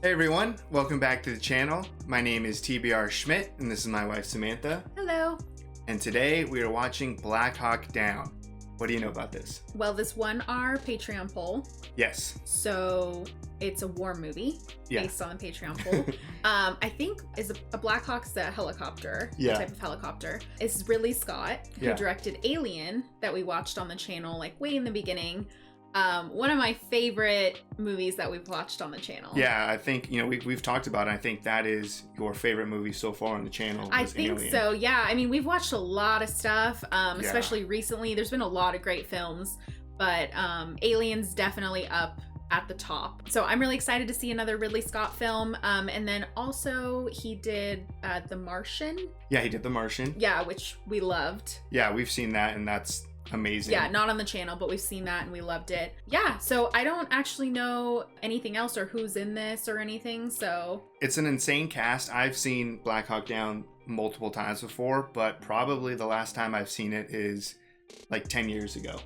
Hey everyone, welcome back to the channel. My name is TBR Schmidt and this is my wife Samantha. Hello. And today we are watching Black Hawk Down. What do you know about this? Well, this won our Patreon poll. Yes. So it's a war movie based on the Patreon poll. I think is a Black Hawk's a helicopter, type of helicopter. It's Ridley Scott who directed Alien that we watched on the channel like way in the beginning. One of my favorite movies that we've watched on the channel. Yeah, I think, we've talked about it. I think that is your favorite movie so far on the channel. I think Alien. so, yeah. I mean, we've watched a lot of stuff, especially recently. There's been a lot of great films, but Alien's definitely up at the top. So I'm really excited to see another Ridley Scott film. And then also he did The Martian. Yeah, he did The Martian. Yeah, which we loved. Yeah, we've seen that and that's amazing. Yeah, not on the channel, but we've seen that and we loved it. Yeah, so I don't actually know anything else or who's in this or anything, so. It's an insane cast. I've seen Black Hawk Down multiple times before, but probably the last time I've seen it is like 10 years ago.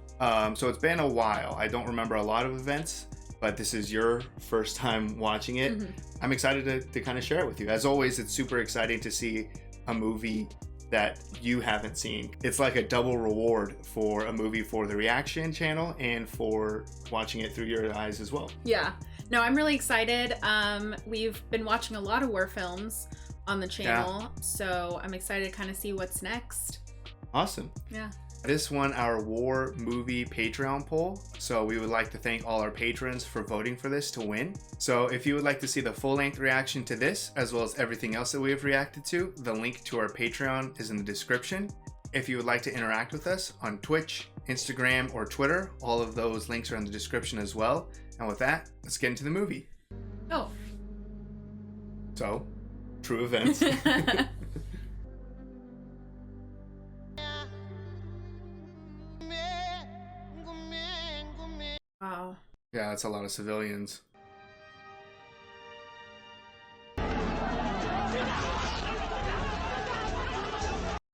So it's been a while. I don't remember a lot of events, but this is your first time watching it. Mm-hmm. I'm excited to kind of share it with you. As always, it's super exciting to see a movie that you haven't seen. It's like a double reward for a movie for the reaction channel and for watching it through your eyes as well. Yeah, no, I'm really excited. We've been watching a lot of war films on the channel, so I'm excited to kind of see what's next. Awesome. Yeah. This won our War Movie Patreon poll, so we would like to thank all our patrons for voting for this to win. So if you would like to see the full-length reaction to this, as well as everything else that we have reacted to, the link to our Patreon is in the description. If you would like to interact with us on Twitch, Instagram, or Twitter, all of those links are in the description as well. And with that, let's get into the movie. Oh. So, true events. Wow. Yeah, that's a lot of civilians.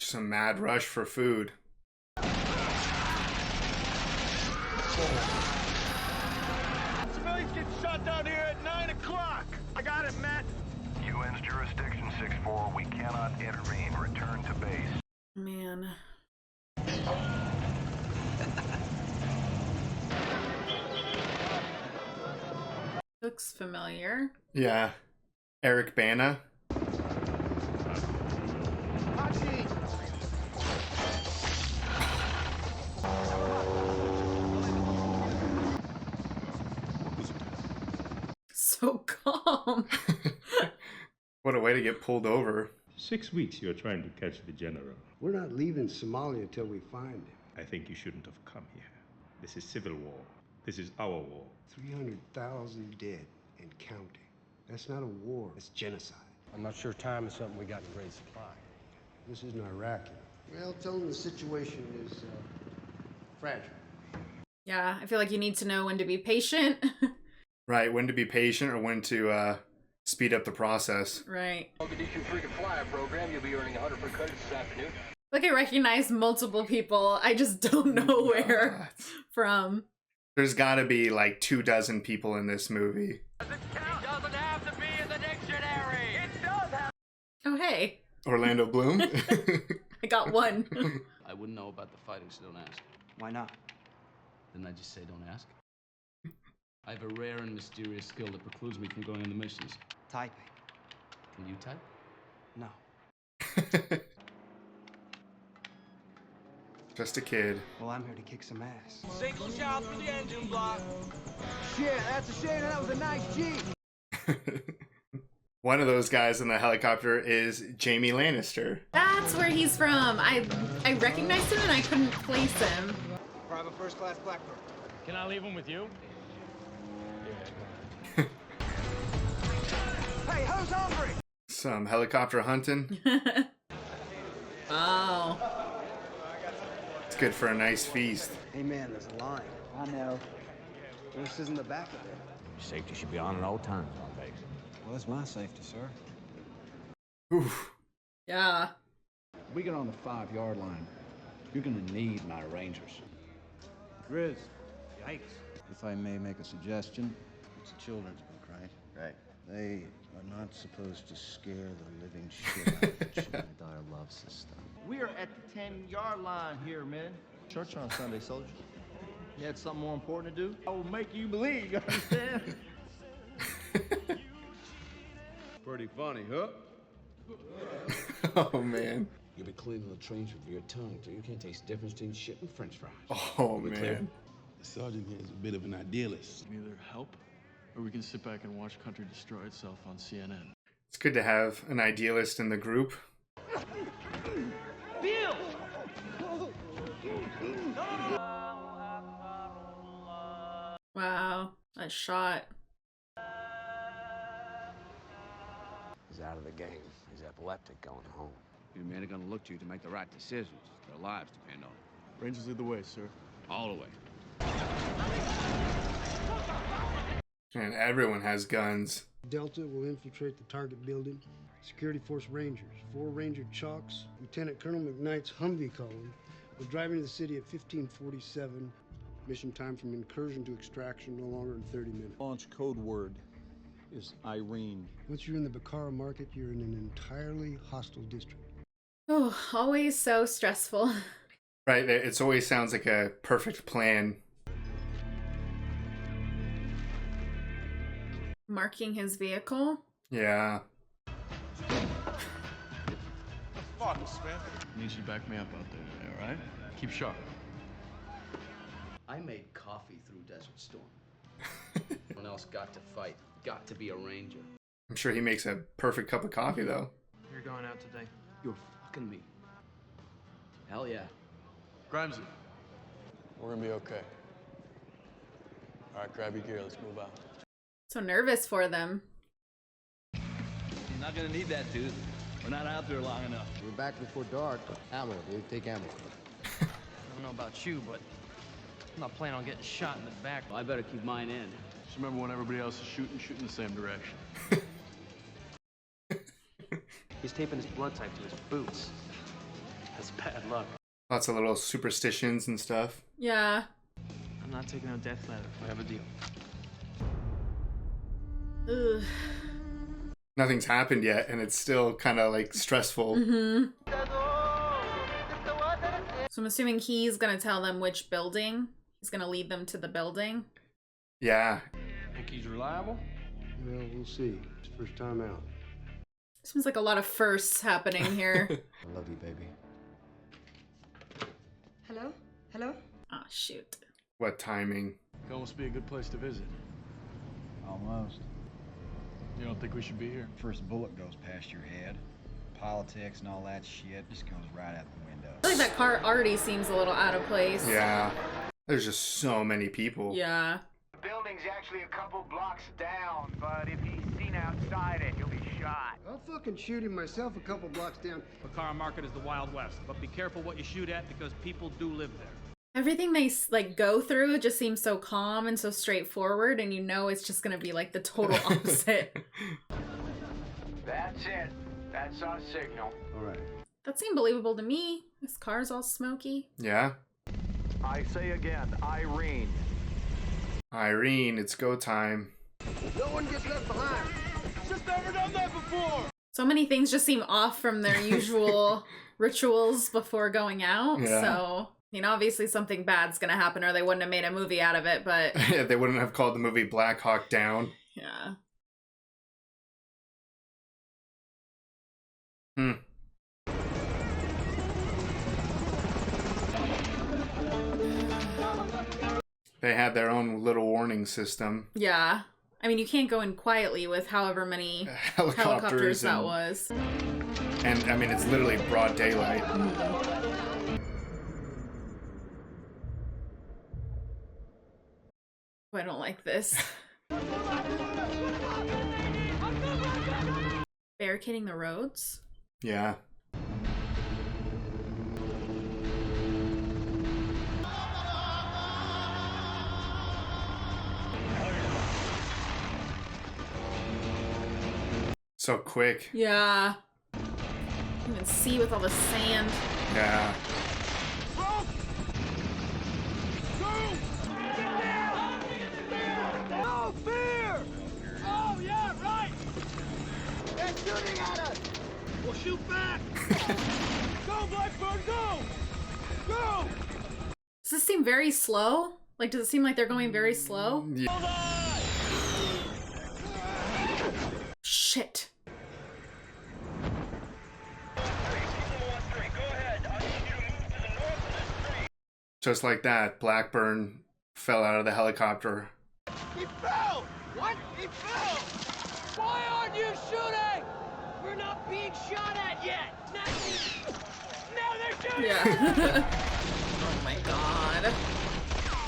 Just a mad rush for food. Civilians get shot down here at 9 o'clock. I got it, Matt. UN's jurisdiction 6-4. We cannot intervene. Return to base. Man. Looks familiar. Yeah. Eric Bana. So calm. What a way to get pulled over. 6 weeks you're trying to catch the general. We're not leaving Somalia till we find him. I think you shouldn't have come here. This is civil war. This is our war. 300,000 dead and counting. That's not a war, it's genocide. I'm not sure time is something we got in great supply. This isn't Iraq. Well, tell them the situation is fragile. Yeah, I feel like you need to know when to be patient. Right, when to be patient or when to speed up the process. Right. Mogadishu frequent flyer program, you'll be earning 100 per credit this afternoon. Like I recognize multiple people. I just don't know where from. There's gotta be like 24 people in this movie. It doesn't have to be in the dictionary. It does have. Oh, hey. Orlando Bloom. I got one. I wouldn't know about the fighting, so don't ask. Why not? Didn't I just say don't ask? I have a rare and mysterious skill that precludes me from going on the missions. Typing. Can you type? No. Just a kid. Well, I'm here to kick some ass. Single shot through the engine block. Shit, that's a shame. That was a nice Jeep. One of those guys in the helicopter is Jamie Lannister. That's where he's from. I recognized him and I couldn't place him. Private first class Blackbird. Can I leave him with you? Hey, who's hungry? Some helicopter hunting. Oh. It's good for a nice feast. Hey, man, there's a line. I know. This isn't the back of it. Safety should be on at all times on base. Well, that's my safety, sir. Oof. Yeah. We get on the 5-yard line. You're gonna need my Rangers. Grizz. Yikes. If I may make a suggestion, it's a children's book, right? Right. They are not supposed to scare the living shit out of the Jedediah love system. We are at the 10-yard line here, man. Church on Sunday, soldier. You had something more important to do? I will make you believe, you understand? Pretty funny, huh? Oh, man. You'll be cleaning the trains with your tongue, so you can't taste the difference between shit and french fries. Oh, man. The sergeant here is a bit of an idealist. We can either help, or we can sit back and watch country destroy itself on CNN. It's good to have an idealist in the group. Bill! Wow, that shot. He's out of the game. He's epileptic going home. Your men are gonna look to you to make the right decisions. Their lives depend on it. Rangers lead the way, sir. All the way. And everyone has guns. Delta will infiltrate the target building. Security Force Rangers, 4 Ranger Chalks, Lieutenant Colonel McKnight's Humvee column, will drive into the city at 15:47. Mission time from incursion to extraction no longer than 30 minutes. Launch code word is Irene. Once you're in the Bakara market, you're in an entirely hostile district. Oh, always so stressful. Right, it always sounds like a perfect plan. Marking his vehicle. Yeah. Fuck, man. I need you to back me up out there today, all right? Keep sharp. I made coffee through Desert Storm. Everyone else got to fight. Got to be a ranger. I'm sure he makes a perfect cup of coffee, though. You're going out today. You're fucking me. Hell yeah. Grimesy. We're gonna be okay. All right, grab your gear. Let's move out. So nervous for them. You're not gonna need that, dude. We're not out there long enough. We're back before dark. Ammo, dude. Take ammo. I don't know about you, but I'm not planning on getting shot in the back. Well, I better keep mine in. Just remember when everybody else is shooting, shoot in the same direction. He's taping his blood type to his boots. That's bad luck. Lots of little superstitions and stuff. Yeah. I'm not taking no death letter. We have a deal. Ugh. Nothing's happened yet, and it's still kind of like stressful. Mm-hmm. So I'm assuming he's gonna tell them which building. He's gonna lead them to the building. Yeah. Think he's reliable? Well, we'll see. It's first time out. Seems like a lot of firsts happening here. I love you, baby. Hello? Hello? Ah, shoot. What timing? Could almost be a good place to visit. Almost. You don't think we should be here? First bullet goes past your head. Politics and all that shit just goes right out the window. I feel like that car already seems a little out of place. Yeah. There's just so many people. Yeah. The building's actually a couple blocks down, but if he's seen outside it, he'll be shot. I'll fucking shoot him myself a couple blocks down. Bakara Market is the Wild West, but be careful what you shoot at because people do live there. Everything they like go through just seems so calm and so straightforward, and you know it's just gonna be like the total opposite. That's it. That's our signal. All right. That seemed believable to me. This car's all smoky. Yeah. I say again, Irene. Irene, it's go time. No one gets left behind. Just never done that before. So many things just seem off from their usual rituals before going out. Yeah. So, you know, obviously something bad's gonna happen or they wouldn't have made a movie out of it, but... Yeah, they wouldn't have called the movie Black Hawk Down. Yeah. They had their own little warning system. Yeah. I mean, you can't go in quietly with however many helicopters that was. And, I mean, it's literally broad daylight. I don't like this. Barricading the roads? Yeah. So quick. Yeah. You can even see with all the sand. Yeah. No fear! Oh, yeah, right! shooting at us! Well, shoot back! Go, Blackburn, go! Go! Does this seem very slow? Like, does it seem like they're going very slow? Yeah. Shit. Just like that, Blackburn fell out of the helicopter. He fell! What? He fell! Why aren't you shooting? We're not being shot at yet! Now they're shooting! Yeah. Oh my god.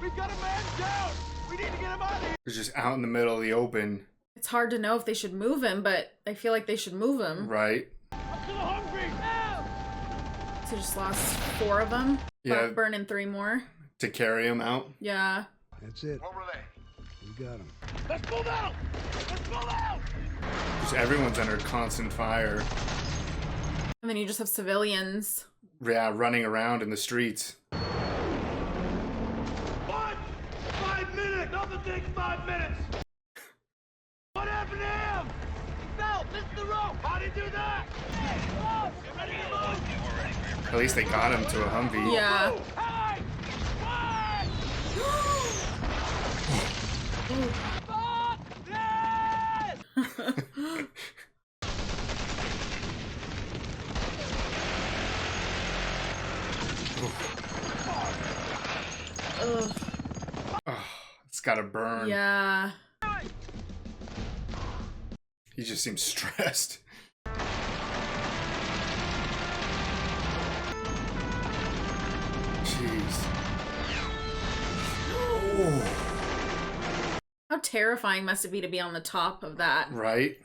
We've got a man down! We need to get him out of here! He's just out in the middle of the open. It's hard to know if they should move him, but I feel like they should move him. Right. Up to the Humvee! Now! So just lost 4 of them. Yeah. Blackburn and 3 more. To carry him out. Yeah. That's it. What were they? You got him. Let's move out! Let's move out! Just everyone's under constant fire. And then you just have civilians. Yeah, running around in the streets. What? 5 minutes! Nothing takes 5 minutes! What happened to him? He fell! Missed the rope! How'd he do that? Hey, move! Get ready to move! At least they got him to a Humvee. Yeah. Hey! Why? Fuck this! Ugh. Oh, it's gotta burn. Yeah. He just seems stressed. Jeez. Oh. How terrifying must it be to be on the top of that? Right?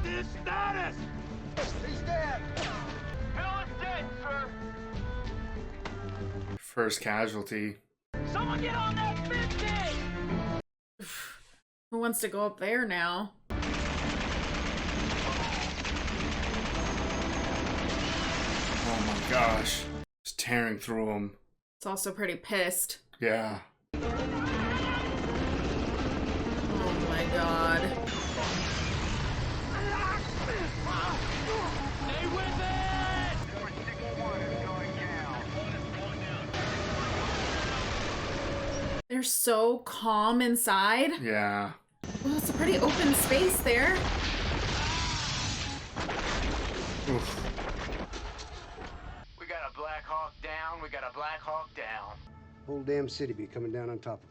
His status! He's dead! Hell is dead, sir! First casualty. Someone get on that 50! Who wants to go up there now? Oh my gosh. Just tearing through him. It's also pretty pissed. Yeah. Oh my god. Stay with it! They're so calm inside. Yeah. Well, it's a pretty open space there. Oof. We got a Black Hawk down, we got a Black Hawk down. Whole damn city be coming down on top of them.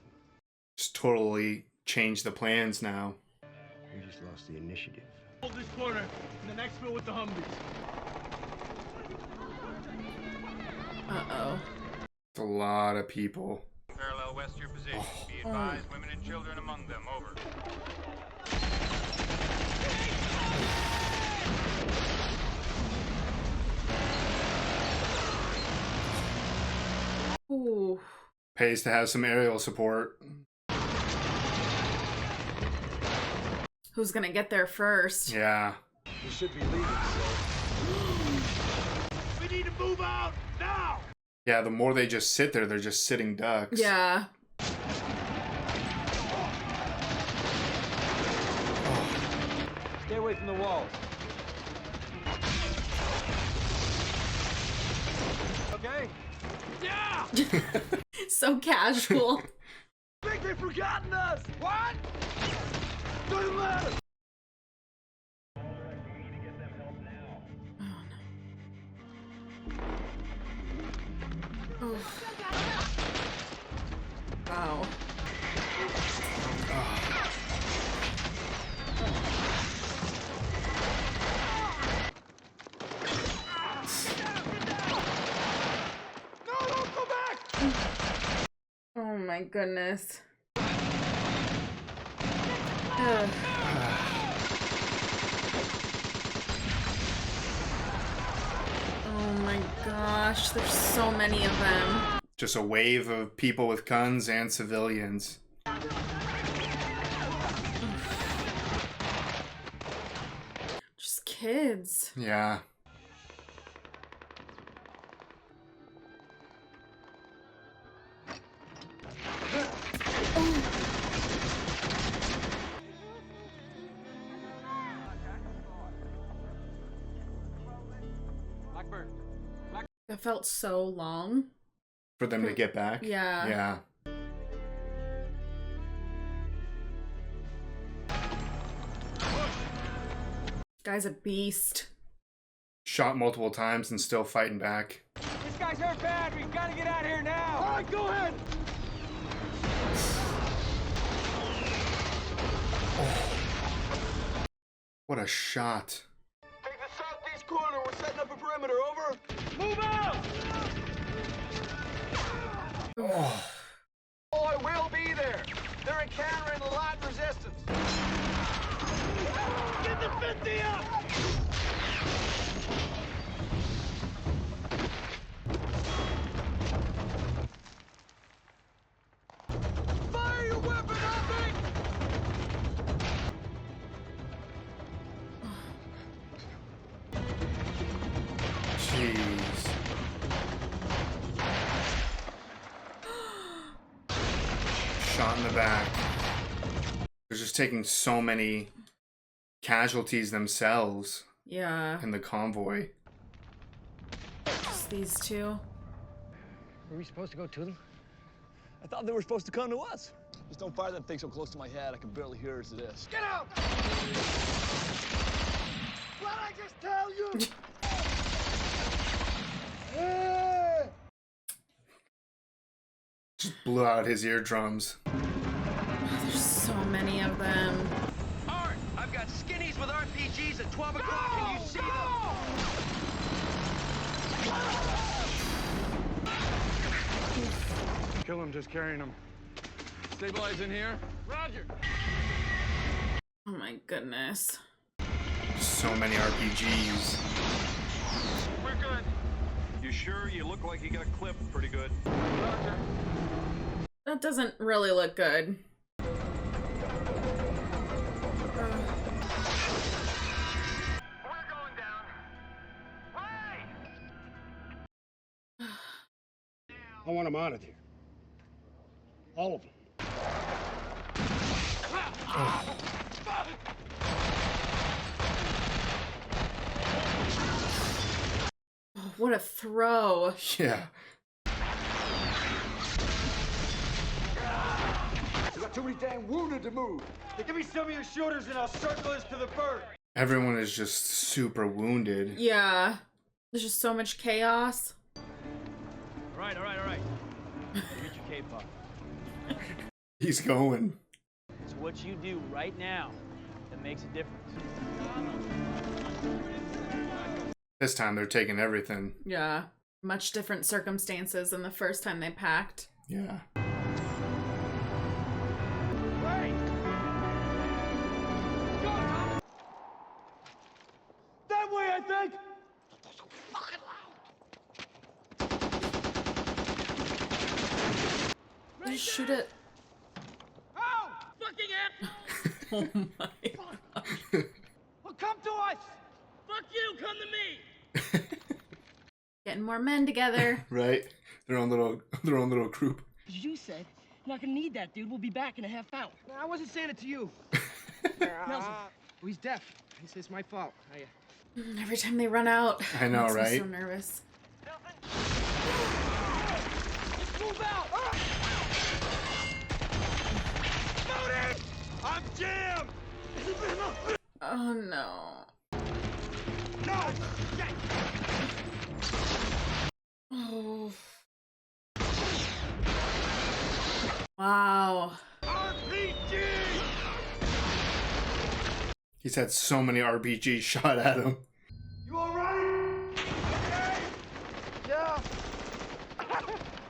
Just totally changed the plans now. We just lost the initiative. Hold this corner, and the next fill with the Humvees. Uh-oh. It's a lot of people. Parallel west to your position. Be advised, women and children among them. Over. Ooh. Pays to have some aerial support. Who's gonna get there first? Yeah. We should be leaving, We need to move out now! Yeah, the more they just sit there, they're just sitting ducks. Yeah. Stay away from the walls. Okay? Yeah! So casual. I think they've forgotten us! What? Doesn't matter! Oh. Wow. No, don't go back! Oh my goodness. Ugh. Oh my gosh, there's so many of them. Just a wave of people with guns and civilians. Just kids. Yeah. That felt so long. For them to get back? Yeah. Yeah. Guy's a beast. Shot multiple times and still fighting back. This guy's hurt bad. We've got to get out of here now. All right, go ahead. Oh. What a shot. Take the southeast corner. We're setting up a perimeter. Over. Move out. Oh. Boy, we'll be there. They're encountering a lot of resistance. Get the 50 up. Fire your weapon on me! Jeez. Shot in the back. They're just taking so many casualties themselves. Yeah. In the convoy. Just these two. Were we supposed to go to them? I thought they were supposed to come to us. Just don't fire that thing so close to my head I can barely hear as it is. Get out! What'd I just tell you? Just blew out his eardrums. There's so many of them. Art, I've got skinnies with RPGs at 12 o'clock. Can you see them? Kill him, just carrying him. Stabilize in here. Roger. Oh my goodness. So many RPGs. We're good. You sure? You look like you got clipped pretty good. Roger. That doesn't really look good. We're going down. Hey! I want them out of there. All of them. Oh, what a throw. Yeah. We got too many damn wounded to move. Hey, give me some of your shooters and I'll circle this to the bird. Everyone is just super wounded. Yeah. There's just so much chaos. All right. Get your cape off. He's going. It's what you do right now that makes a difference. This time they're taking everything. Yeah. Much different circumstances than the first time they packed. Yeah. Wait! That way, I think! Just shoot it. Oh! Fucking it! Oh my god. Well, come to us! Fuck you, come to me! Getting more men together. Right? Their own little group. You said you're not gonna need that, dude. We'll be back in a half hour. I wasn't saying it to you. Nelson. Oh, he's deaf. He says it's my fault. Every time they run out. I know, makes me right? so nervous. Move out! Loading! I'm jammed! Oh no. No! Oh. Wow. RPG! He's had so many RPGs shot at him. You alright? Okay? Yeah.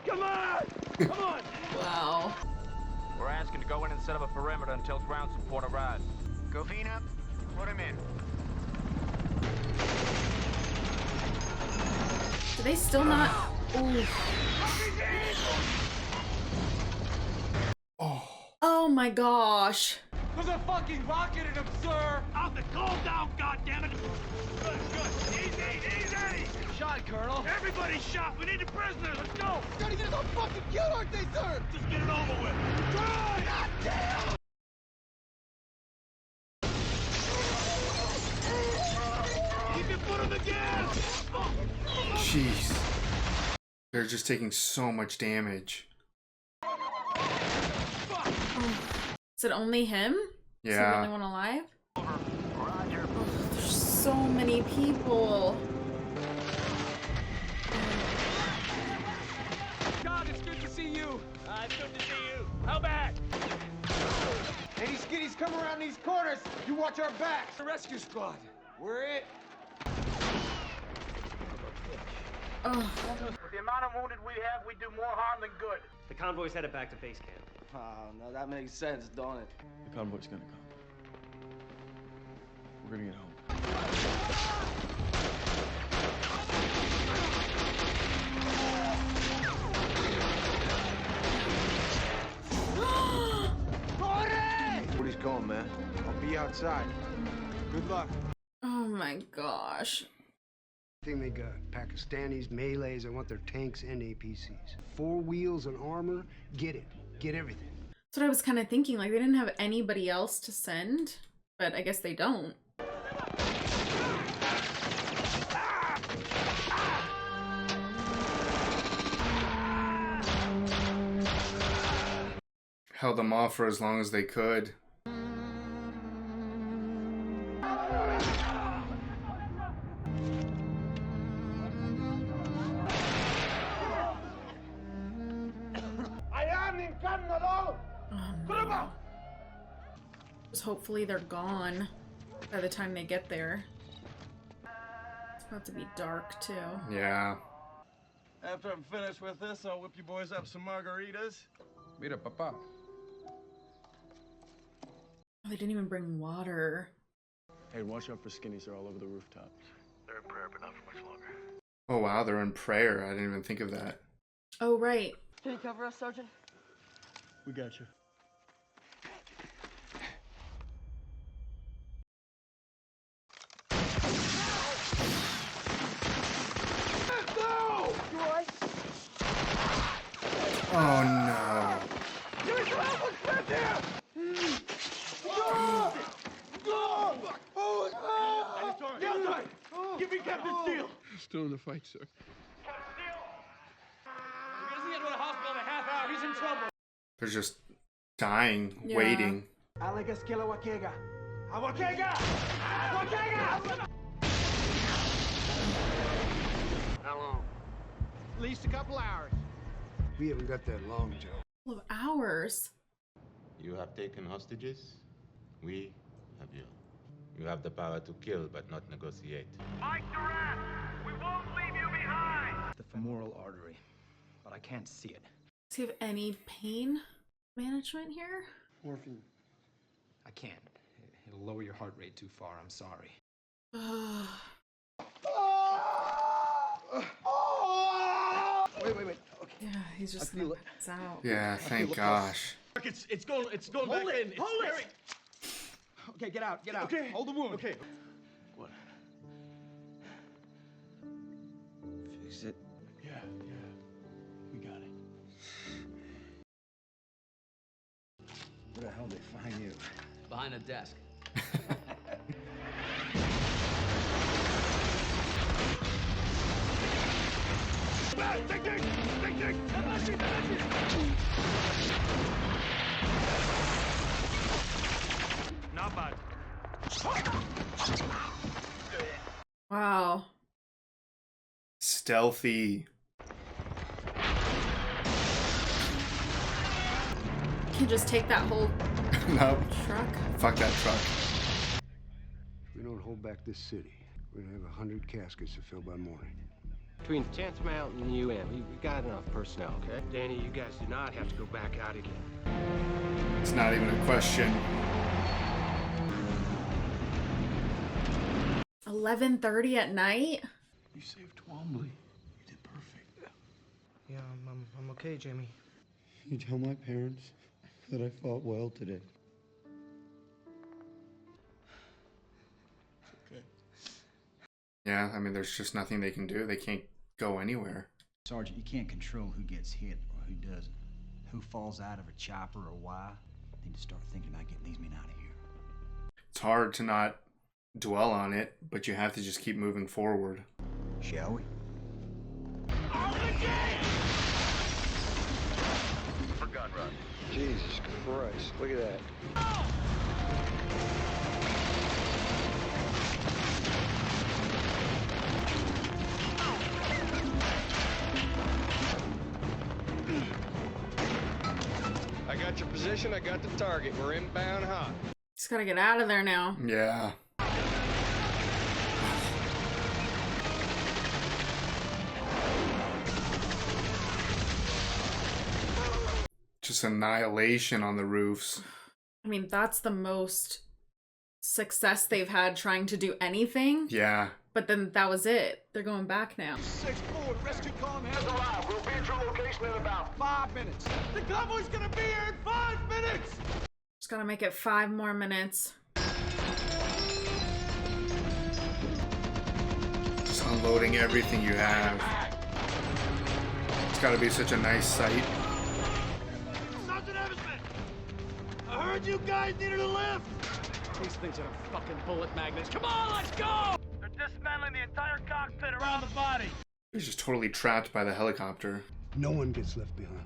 Come on! Come on! Wow. We're asking to go in and set up a perimeter until ground support arrives. Govina, put him in. Do they still not? Ooh. Oh my gosh. There's a fucking rocket in him, sir! Out the calm down, goddammit! Good. Easy! Shot, Colonel. Everybody's shot. We need the prisoners. Let's go. Gotta get us all fucking killed, aren't they, sir? Just get it over with. Try! Goddamn! Keep your foot on the gas! Jeez. They're just taking so much damage. Is it only him? Yeah. Is he the only one alive? There's so many people. God, it's good to see you. It's good to see you. How bad? Any skitties come around these corners, you watch our backs. The rescue squad. We're it. With the amount of wounded we have, we do more harm than good. The convoy's headed back to base camp. Oh, no, that makes sense, don't it? The convoy's gonna come. We're gonna get home. Where he's going, man? I'll be outside. Good luck. Oh my gosh. Thing they got Pakistanis, Malays. I want their tanks and APCs. 4 wheels and armor. Get it. Get everything. That's what I was kind of thinking. Like, they didn't have anybody else to send, but I guess they don't. Held them off for as long as they could. Hopefully they're gone by the time they get there. It's about to be dark too. Yeah. After I'm finished with this, I'll whip you boys up some margaritas. Mira, papa. Oh, they didn't even bring water. Hey, watch out for skinnies. They're all over the rooftops. They're in prayer, but not for much longer. Oh wow, they're in prayer. I didn't even think of that. Oh right. Can you cover us, Sergeant? We got you. Oh no. Give me some help! Let's get here! Give me Captain Steele! Still in the fight, sir. We're gonna get to the hospital in a half hour. He's in trouble. They're just dying, Yeah. waiting. How long? At least a couple hours. We haven't got that long, Joe. Couple of hours. You have taken hostages. We have you. You have the power to kill, but not negotiate. Fight the rest. We won't leave you behind. The femoral artery, but I can't see it. Does he have any pain management here? Morphine. I can't. It'll lower your heart rate too far. I'm sorry. Wait. Okay. Yeah, he's just I feel it. pass out. Yeah, thank gosh. It's going back in. It's scary. Okay, get out. Okay. Hold the wound. Okay. What? Fix it. Yeah. We got it. Where the hell did they find you? Behind a desk. Not bad. Wow. Stealthy. Can you just take that whole Nope. truck? Fuck that truck. If we don't hold back this city, we're gonna have 100 caskets to fill by morning. Between Chance Mount and UN, we got enough personnel, okay? Danny, you guys do not have to go back out again. It's not even a question. 11:30 at night? You saved Twombly. You did perfect. Yeah, I'm okay, Jamie. You tell my parents that I fought well today. Okay. Yeah, I mean, there's just nothing they can do. They can't go anywhere. Sergeant, you can't control who gets hit or who doesn't. Who falls out of a chopper or why. Need to start thinking about getting these men out of here. It's hard to not dwell on it, but you have to just keep moving forward. Shall we? Oh, For gun run. Jesus Christ, look at that. I got your position, I got the target. We're inbound hot. Just gotta get out of there now. Yeah. Just annihilation on the roofs. I mean, that's the most success they've had trying to do anything. Yeah. But then that was it. They're going back now. 6-4, rescue column has arrived. We'll be at your location in about 5 minutes. The convoy's gonna be here in 5 minutes! Just gotta make it 5 more minutes. Just unloading everything you have. It's gotta be such a nice sight. Sergeant Eversman! I heard you guys needed a lift! These things are fucking bullet magnets. Come on, let's go! They're dismantling the entire cockpit around the body. He's just totally trapped by the helicopter. No one gets left behind.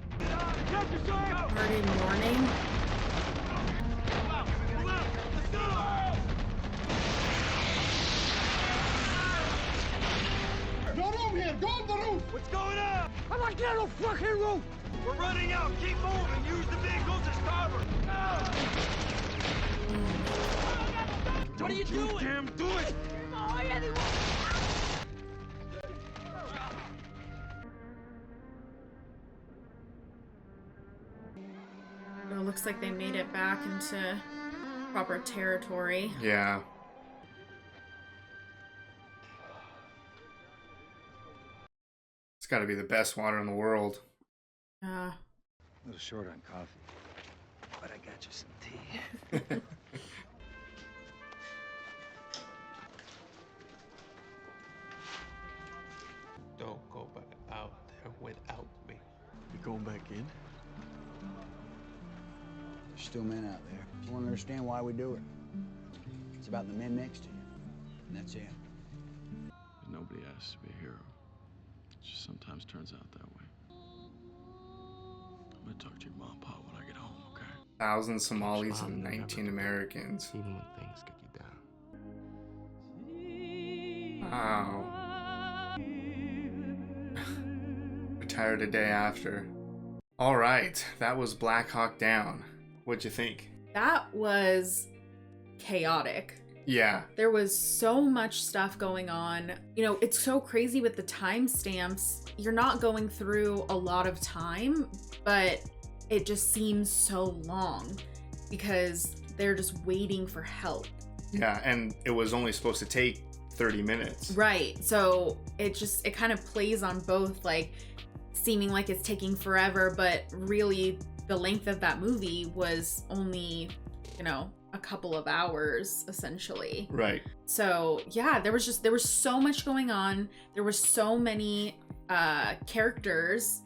Early morning. No room here! Go on the roof! What's going on? I'm not getting no fucking roof! We're running out! Keep moving! Use the vehicles as cover! What are you doing? Damn, do it! It looks like they made it back into proper territory. Yeah. It's gotta be the best water in the world. A little short on coffee, but I got you some tea. Don't go back out there without me. You going back in? There's still men out there. You want to understand why we do it. It's about the men next to you. And that's it. Nobody asks to be a hero. It just sometimes turns out that way. I'm gonna talk to your mom and pop when I get home, okay? 1,000 Somalis and 19 Americans. Even when things get you down. Wow. Retired a day after. All right, that was Black Hawk Down. What'd you think? That was chaotic. Yeah. There was so much stuff going on. You know, it's so crazy with the timestamps. You're not going through a lot of time, but it just seems so long because they're just waiting for help. Yeah, and it was only supposed to take 30 minutes. Right. So it kind of plays on both, like seeming like it's taking forever, but really the length of that movie was only, you know, a couple of hours essentially. Right. So yeah, there was so much going on. There were so many characters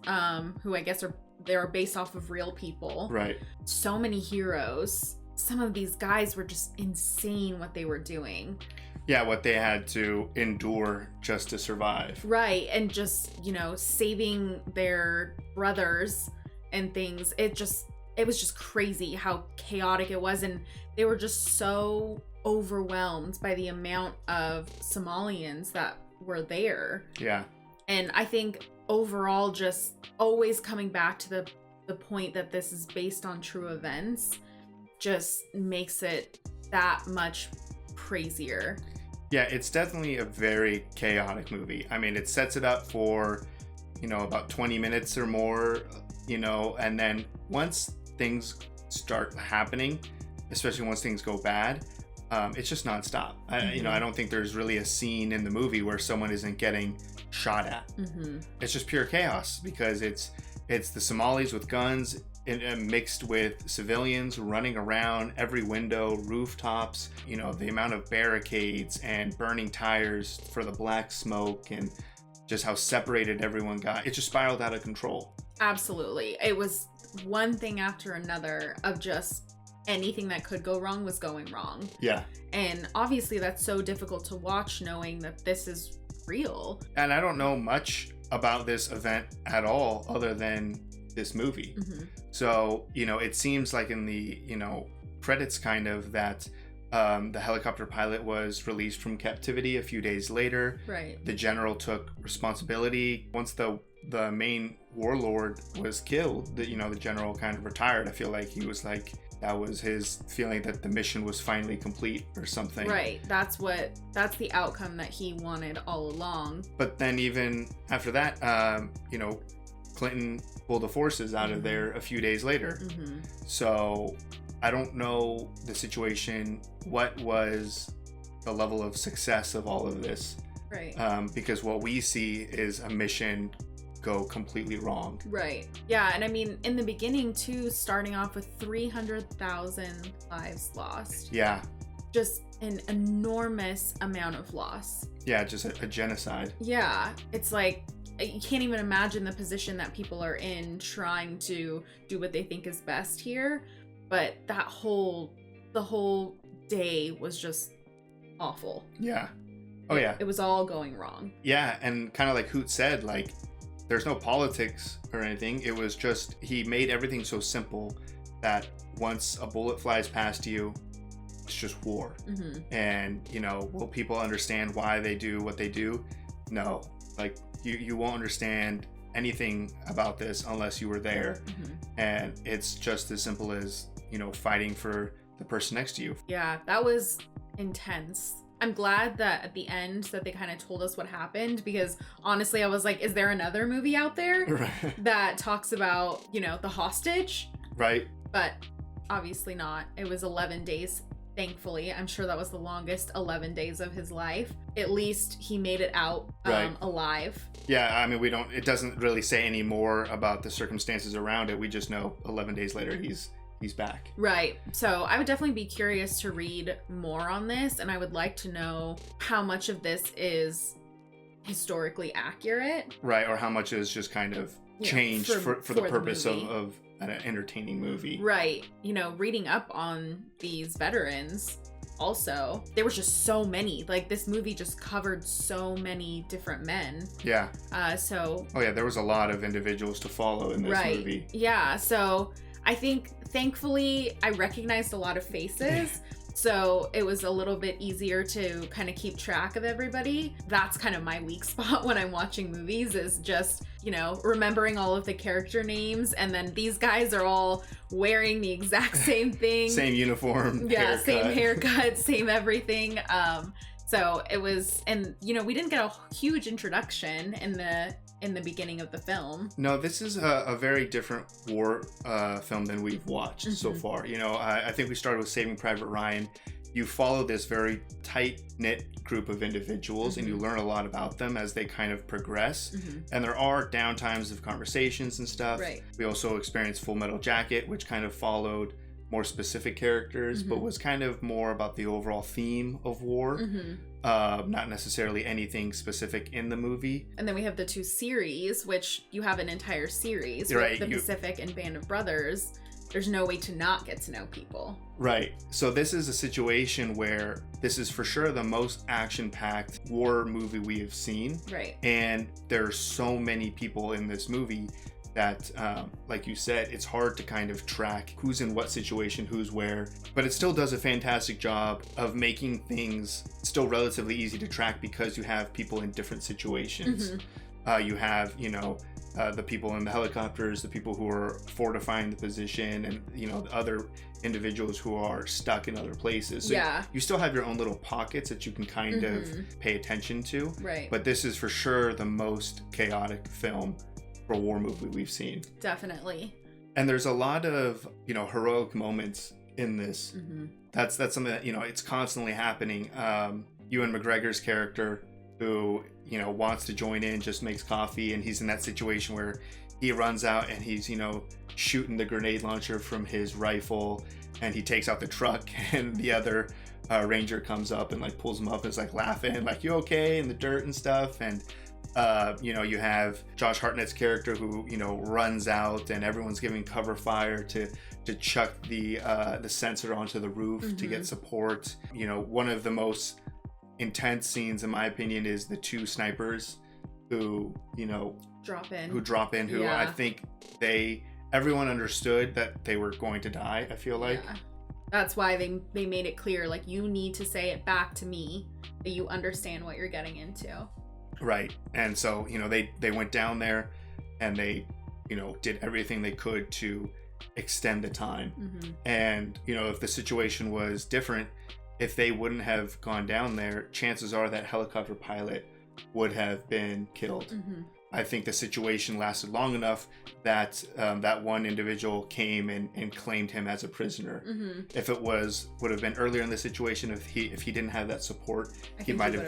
who I guess they're based off of real people. Right. So many heroes. Some of these guys were just insane what they were doing. Yeah, what they had to endure just to survive. Right, and just, you know, saving their brothers and things. It was just crazy how chaotic it was, and they were just so overwhelmed by the amount of Somalians that were there. Yeah. And I think overall, just always coming back to the point that this is based on true events just makes it that much crazier. Yeah, it's definitely a very chaotic movie. I mean, it sets it up for, you know, about 20 minutes or more, you know, and then once things start happening, especially once things go bad, it's just nonstop. You know, I don't think there's really a scene in the movie where someone isn't getting shot at. It's just pure chaos because it's the Somalis with guns mixed with civilians running around every window, rooftops, you know, the amount of barricades and burning tires for the black smoke and just how separated everyone got. It just spiraled out of control. Absolutely. It was one thing after another of just anything that could go wrong was going wrong. Yeah. And obviously that's so difficult to watch knowing that this is real. And I don't know much about this event at all other than this movie. So, you know, it seems like in the, you know, credits kind of that the helicopter pilot was released from captivity a few days later. Right. The general took responsibility. Once the main warlord was killed, the general kind of retired. I feel like he was like, that was his feeling that the mission was finally complete or something. Right. That's the outcome that he wanted all along. But then even after that, you know, Clinton pulled the forces out of there a few days later. So I don't know the situation. What was the level of success of all of this? Right. Because what we see is a mission go completely wrong. Right. Yeah, and I mean, in the beginning too, starting off with 300,000 lives lost. Yeah. Just an enormous amount of loss. Yeah, just a genocide. Yeah, it's like you can't even imagine the position that people are in trying to do what they think is best here. But the whole day was just awful. Yeah. Oh yeah. It was all going wrong. Yeah, and kind of like Hoot said, like, there's no politics or anything. It was just, he made everything so simple that once a bullet flies past you, it's just war. And, you know, will people understand why they do what they do? No. Like, you won't understand anything about this unless you were there. And it's just as simple as, you know, fighting for the person next to you. Yeah, that was intense. I'm glad that at the end that they kind of told us what happened, because honestly I was like, is there another movie out there that talks about, you know, the hostage? Right. But obviously not. It was 11 days, thankfully. I'm sure that was the longest 11 days of his life. At least he made it out alive. Yeah, I mean, it doesn't really say any more about the circumstances around it. We just know 11 days later he's back. Right. So I would definitely be curious to read more on this, and I would like to know how much of this is historically accurate. Right, or how much is just kind of changed for the purpose of an entertaining movie. Right. You know, reading up on these veterans, also, there was just so many. Like, this movie just covered so many different men. Yeah. So... Oh yeah, there was a lot of individuals to follow in this movie. Yeah, so... I think, thankfully, I recognized a lot of faces, so it was a little bit easier to kind of keep track of everybody. That's kind of my weak spot when I'm watching movies, is just, you know, remembering all of the character names, and then these guys are all wearing the exact same thing. Same uniform. Yeah, haircut. Same haircut, same everything. So it was, and, you know, we didn't get a huge introduction in the beginning of the film. No, this is a very different war film than we've watched so far. You know, I think we started with Saving Private Ryan. You follow this very tight-knit group of individuals and you learn a lot about them as they kind of progress. And there are downtimes of conversations and stuff. Right. We also experienced Full Metal Jacket, which kind of followed more specific characters, but was kind of more about the overall theme of war. Not necessarily anything specific in the movie. And then we have the two series, which you have an entire series with the Pacific and Band of Brothers. There's no way to not get to know people. Right. So this is a situation where this is for sure the most action-packed war movie we have seen. Right. And there's so many people in this movie that, like you said, it's hard to kind of track who's in what situation, who's where, but it still does a fantastic job of making things still relatively easy to track because you have people in different situations. You have, you know, the people in the helicopters, the people who are fortifying the position, and, you know, the other individuals who are stuck in other places. So you still have your own little pockets that you can kind of pay attention to. Right. But this is for sure the most chaotic film for a war movie we've seen. Definitely. And there's a lot of, you know, heroic moments in this. That's something that, you know, it's constantly happening. Ewan McGregor's character, who, you know, wants to join in, just makes coffee, and he's in that situation where he runs out and he's, you know, shooting the grenade launcher from his rifle, and he takes out the truck, and the other ranger comes up and like pulls him up and is like laughing, like, you okay, in the dirt and stuff. And you know, you have Josh Hartnett's character who, you know, runs out and everyone's giving cover fire to chuck the sensor onto the roof to get support. You know, one of the most intense scenes, in my opinion, is the two snipers who, you know, drop in, who yeah. I think everyone understood that they were going to die, I feel like. Yeah. That's why they made it clear, like, you need to say it back to me that you understand what you're getting into. Right. And so, you know, they went down there and they, you know, did everything they could to extend the time. Mm-hmm. And, you know, if the situation was different, if they wouldn't have gone down there, chances are that helicopter pilot would have been killed. Mm-hmm. I think the situation lasted long enough that that one individual came and claimed him as a prisoner. Mm-hmm. If it would have been earlier in the situation, if he didn't have that support, he might have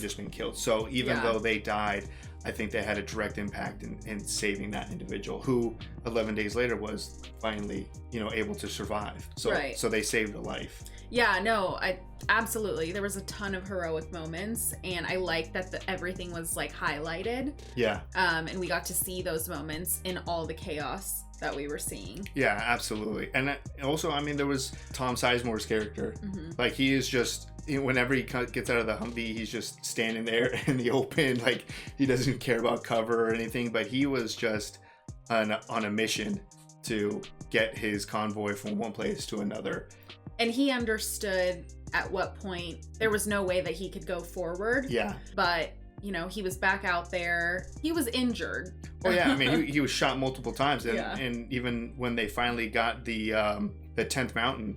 just been killed. So even though they died, I think they had a direct impact in saving that individual, who 11 days later was finally, you know, able to survive. So so they saved a life. Yeah, no, absolutely. There was a ton of heroic moments, and I like that everything was like highlighted. Yeah. And we got to see those moments in all the chaos that we were seeing. Yeah, absolutely. And also, I mean, there was Tom Sizemore's character. Mm-hmm. Like, he is just, whenever he gets out of the Humvee, he's just standing there in the open. Like, he doesn't care about cover or anything, but he was just on a mission to get his convoy from one place to another. And he understood at what point there was no way that he could go forward. Yeah. But, you know, he was back out there. He was injured. Oh, yeah. I mean, he was shot multiple times. And even when they finally got the 10th mountain,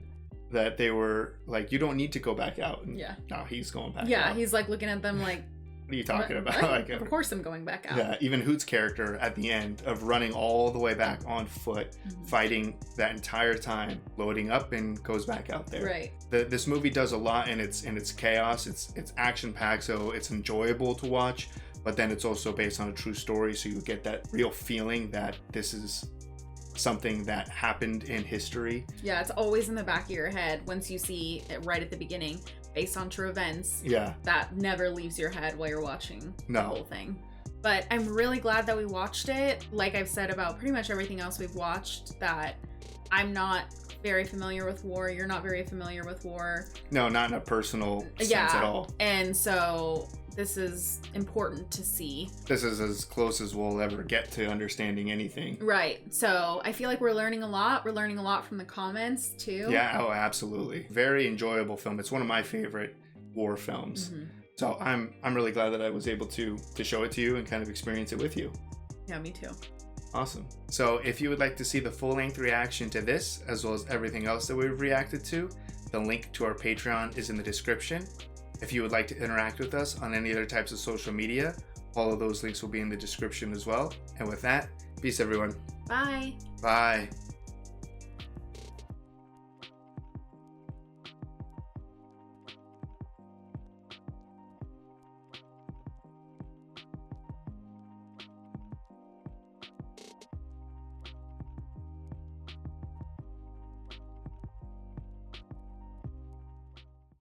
that they were like, you don't need to go back out. And no, he's going back out. Yeah, he's like looking at them like, what are you talking about? Like, of course I'm going back out. Yeah, even Hoot's character at the end of running all the way back on foot, fighting that entire time, loading up and goes back out there. Right. This movie does a lot, and it's chaos. It's action packed, so it's enjoyable to watch. But then it's also based on a true story, so you get that real feeling that this is something that happened in history. Yeah, it's always in the back of your head once you see it right at the beginning, based on true events. Yeah. That never leaves your head while you're watching the whole thing. But I'm really glad that we watched it. Like I've said about pretty much everything else we've watched, that I'm not very familiar with war. You're not very familiar with war. No, not in a personal sense at all. And so this is important to see. This is as close as we'll ever get to understanding anything. Right. So I feel like we're learning a lot. We're learning a lot from the comments too. Yeah, oh, absolutely. Very enjoyable film. It's one of my favorite war films. Mm-hmm. So I'm really glad that I was able to show it to you and kind of experience it with you. Yeah, me too. Awesome. So if you would like to see the full-length reaction to this, as well as everything else that we've reacted to, the link to our Patreon is in the description. If you would like to interact with us on any other types of social media, all of those links will be in the description as well. And with that, peace everyone. Bye. Bye.